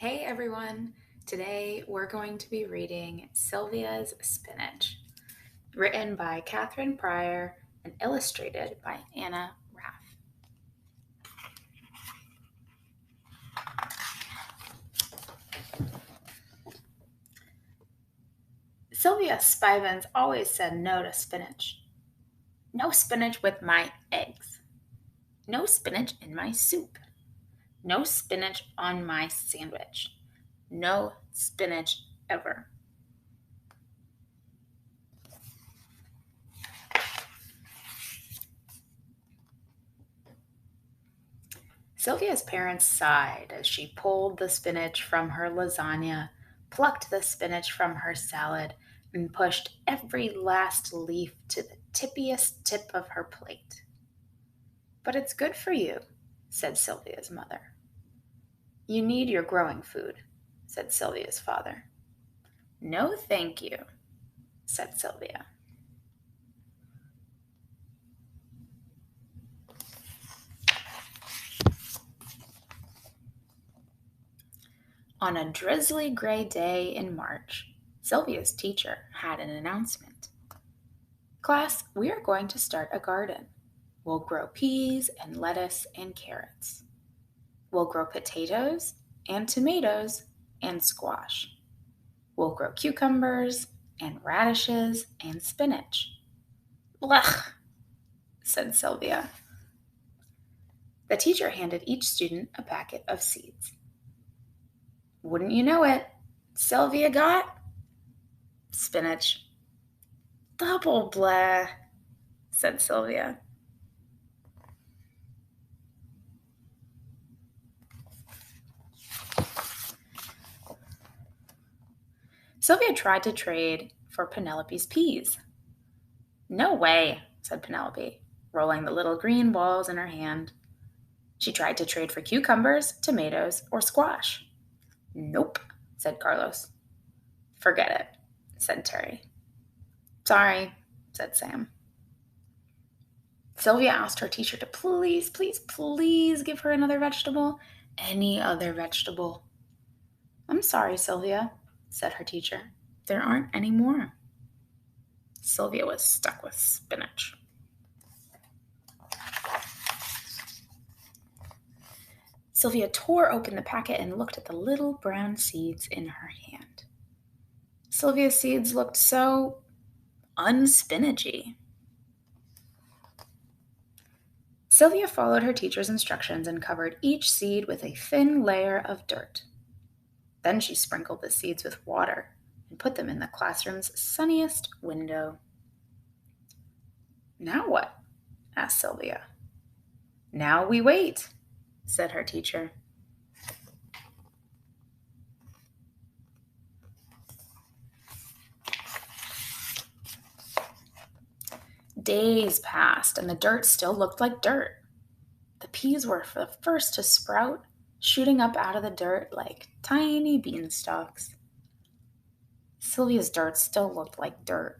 Hey everyone! Today we're going to be reading Sylvia's Spinach, written by Catherine Pryor and illustrated by Anna Raff. Sylvia Spivens always said no to spinach. No spinach with my eggs. No spinach in my soup. No spinach on my sandwich. No spinach ever. Sylvia's parents sighed as she pulled the spinach from her lasagna, plucked the spinach from her salad, and pushed every last leaf to the tippiest tip of her plate. But it's good for you, said Sylvia's mother. You need your growing food, said Sylvia's father. No, thank you, said Sylvia. On a drizzly gray day in March, Sylvia's teacher had an announcement. Class, we are going to start a garden. We'll grow peas and lettuce and carrots. We'll grow potatoes and tomatoes and squash. We'll grow cucumbers and radishes and spinach. Blech, said Sylvia. The teacher handed each student a packet of seeds. Wouldn't you know it, Sylvia got spinach. Double bleh, said Sylvia. Sylvia tried to trade for Penelope's peas. No way, said Penelope, rolling the little green balls in her hand. She tried to trade for cucumbers, tomatoes, or squash. Nope, said Carlos. Forget it, said Terry. Sorry, said Sam. Sylvia asked her teacher to please, please, please give her another vegetable, any other vegetable. I'm sorry, Sylvia, said her teacher. There aren't any more. Sylvia was stuck with spinach. Sylvia tore open the packet and looked at the little brown seeds in her hand. Sylvia's seeds looked so unspinachy. Sylvia followed her teacher's instructions and covered each seed with a thin layer of dirt. Then she sprinkled the seeds with water and put them in the classroom's sunniest window. Now what? Asked Sylvia. Now we wait, said her teacher. Days passed and the dirt still looked like dirt. The peas were the first to sprout, shooting up out of the dirt like tiny beanstalks. Sylvia's dirt still looked like dirt.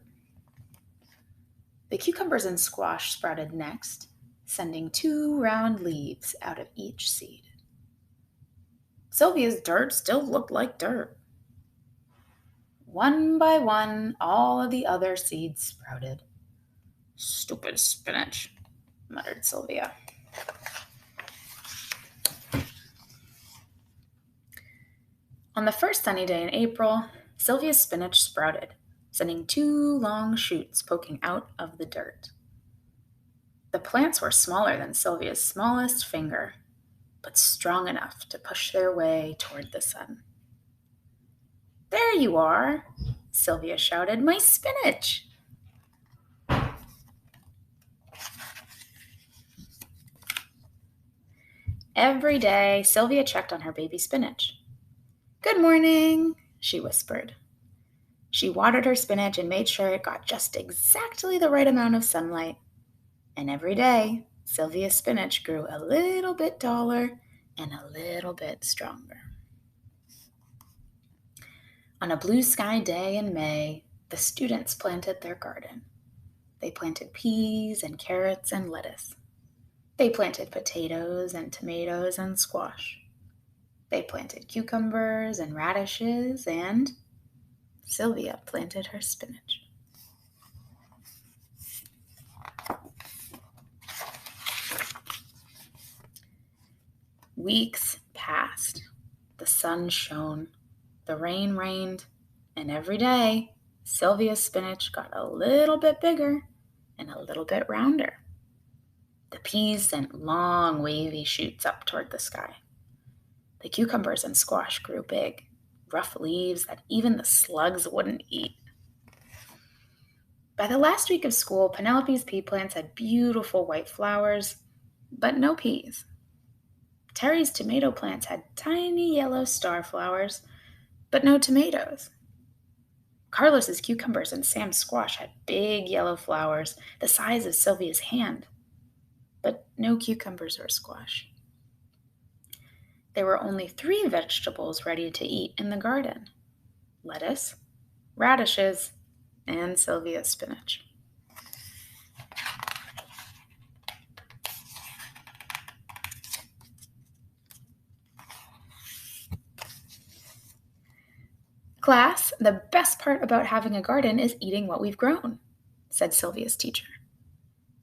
The cucumbers and squash sprouted next, sending 2 round leaves out of each seed. Sylvia's dirt still looked like dirt. One by one, all of the other seeds sprouted. Stupid spinach, muttered Sylvia. On the first sunny day in April, Sylvia's spinach sprouted, sending 2 long shoots poking out of the dirt. The plants were smaller than Sylvia's smallest finger, but strong enough to push their way toward the sun. There you are, Sylvia shouted, my spinach! Every day, Sylvia checked on her baby spinach. Good morning, she whispered. She watered her spinach and made sure it got just exactly the right amount of sunlight. And every day, Sylvia's spinach grew a little bit taller and a little bit stronger. On a blue sky day in May, the students planted their garden. They planted peas and carrots and lettuce. They planted potatoes and tomatoes and squash. They planted cucumbers and radishes, and Sylvia planted her spinach. Weeks passed. The sun shone, the rain rained, and every day Sylvia's spinach got a little bit bigger and a little bit rounder. The peas sent long, wavy shoots up toward the sky. The cucumbers and squash grew big, rough leaves that even the slugs wouldn't eat. By the last week of school, Penelope's pea plants had beautiful white flowers, but no peas. Terry's tomato plants had tiny yellow star flowers, but no tomatoes. Carlos's cucumbers and Sam's squash had big yellow flowers the size of Sylvia's hand, but no cucumbers or squash. There were only 3 vegetables ready to eat in the garden: lettuce, radishes, and Sylvia's spinach. Class, the best part about having a garden is eating what we've grown, said Sylvia's teacher.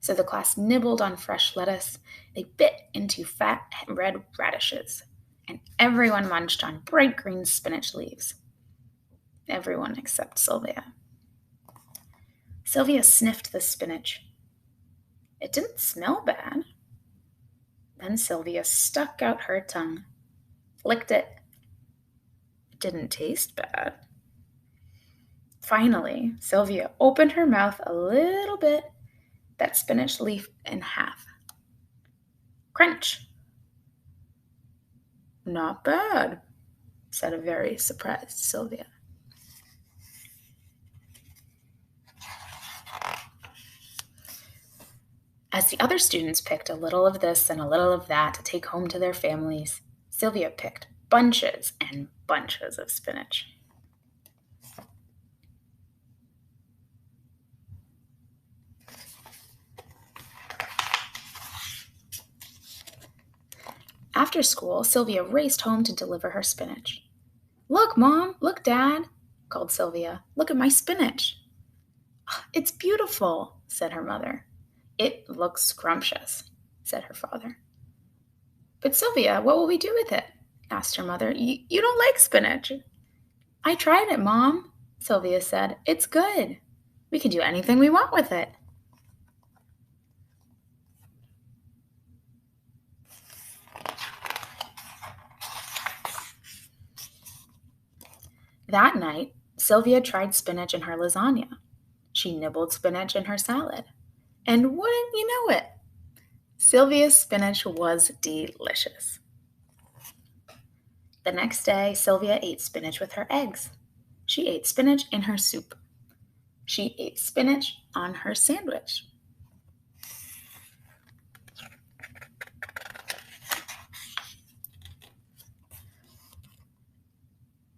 So the class nibbled on fresh lettuce, they bit into fat red radishes, and everyone munched on bright green spinach leaves. Everyone except Sylvia. Sylvia sniffed the spinach. It didn't smell bad. Then Sylvia stuck out her tongue, licked it. It didn't taste bad. Finally, Sylvia opened her mouth a little bit, that spinach leaf in half. Crunch! Not bad, said a very surprised Sylvia. As the other students picked a little of this and a little of that to take home to their families, Sylvia picked bunches and bunches of spinach. After school, Sylvia raced home to deliver her spinach. Look, Mom! Look, Dad! Called Sylvia. Look at my spinach. It's beautiful, said her mother. It looks scrumptious, said her father. But Sylvia, what will we do with it? Asked her mother. You don't like spinach. I tried it, Mom, Sylvia said. It's good. We can do anything we want with it. That night, Sylvia tried spinach in her lasagna. She nibbled spinach in her salad. And wouldn't you know it, Sylvia's spinach was delicious. The next day, Sylvia ate spinach with her eggs. She ate spinach in her soup. She ate spinach on her sandwich.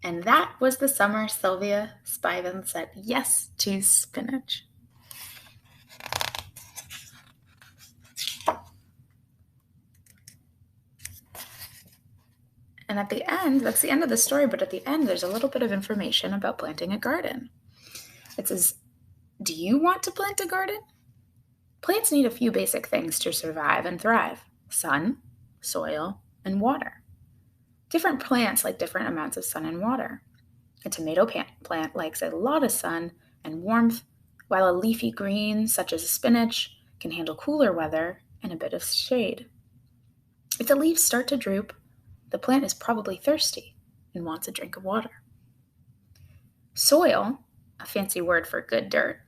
And that was the summer Sylvia Spivin said yes to spinach. And at the end, that's the end of the story, but at the end, there's a little bit of information about planting a garden. It says, do you want to plant a garden? Plants need a few basic things to survive and thrive: sun, soil, and water. Different plants like different amounts of sun and water. A tomato plant likes a lot of sun and warmth, while a leafy green, such as spinach, can handle cooler weather and a bit of shade. If the leaves start to droop, the plant is probably thirsty and wants a drink of water. Soil, a fancy word for good dirt,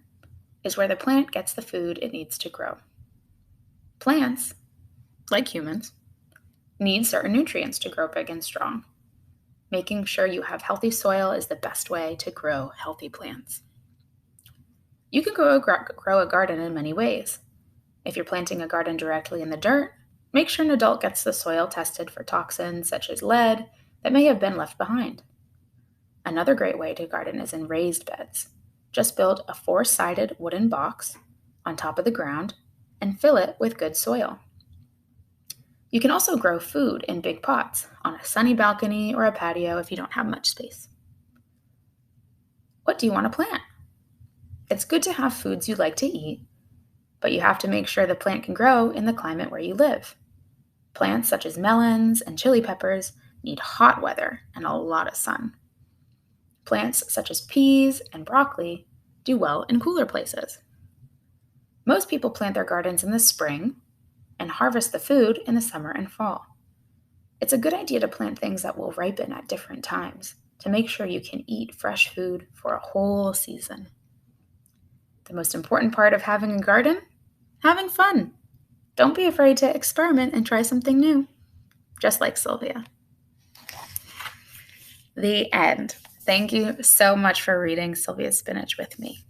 is where the plant gets the food it needs to grow. Plants, like humans, need certain nutrients to grow big and strong. Making sure you have healthy soil is the best way to grow healthy plants. You can grow a garden in many ways. If you're planting a garden directly in the dirt, make sure an adult gets the soil tested for toxins such as lead that may have been left behind. Another great way to garden is in raised beds. Just build a 4-sided wooden box on top of the ground and fill it with good soil. You can also grow food in big pots on a sunny balcony or a patio if you don't have much space. What do you want to plant? It's good to have foods you like to eat, but you have to make sure the plant can grow in the climate where you live. Plants such as melons and chili peppers need hot weather and a lot of sun. Plants such as peas and broccoli do well in cooler places. Most people plant their gardens in the spring and harvest the food in the summer and fall. It's a good idea to plant things that will ripen at different times to make sure you can eat fresh food for a whole season. The most important part of having a garden? Having fun. Don't be afraid to experiment and try something new, just like Sylvia. The end. Thank you so much for reading Sylvia's Spinach with me.